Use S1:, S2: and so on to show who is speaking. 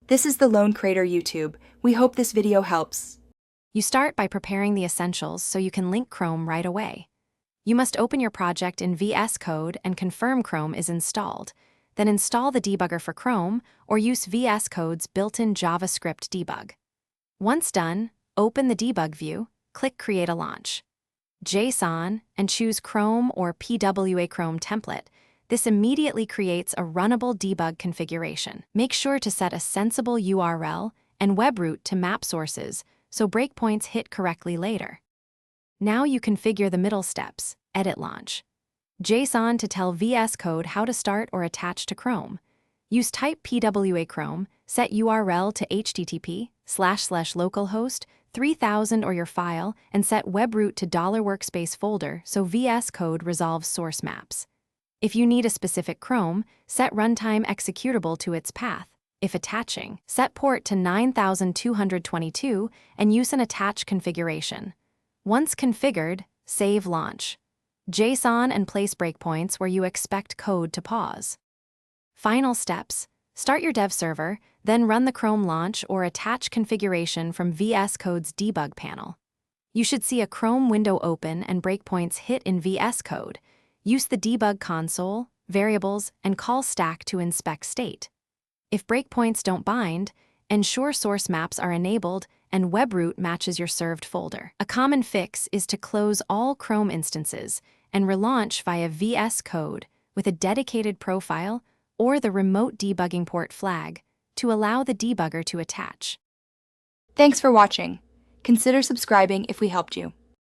S1: This is the Lone Creator YouTube. We hope this video helps.
S2: You start by preparing the essentials so you can link Chrome right away. You must open your project in Vscode and confirm Chrome is installed. Then install the debugger for Chrome or use Vscode's built-in JavaScript debug. Once done, open the debug view, click Create a Launch. JSON, and choose Chrome or PWA Chrome template. This immediately creates a runnable debug configuration. Make sure to set a sensible URL and web route to map sources so breakpoints hit correctly later. Now you configure the middle steps, edit launch. JSON to tell Vscode how to start or attach to Chrome. Use type PWA Chrome, set URL to http://localhost 3000 or your file, and set web route to $workspace folder so Vscode resolves source maps. If you need a specific Chrome, set runtime executable to its path. If attaching, set port to 9222 and use an attach configuration. Once configured, save launch. JSON and place breakpoints where you expect code to pause. Final steps: start your dev server, then run the Chrome launch or attach configuration from Vscode's debug panel. You should see a Chrome window open and breakpoints hit in Vscode. Use the debug console, variables, and call stack to inspect state. If breakpoints don't bind, ensure source maps are enabled and web route matches your served folder. A common fix is to close all Chrome instances and relaunch via Vscode with a dedicated profile or the remote debugging port flag to allow the debugger to attach.
S1: Thanks for watching. Consider subscribing if we helped you.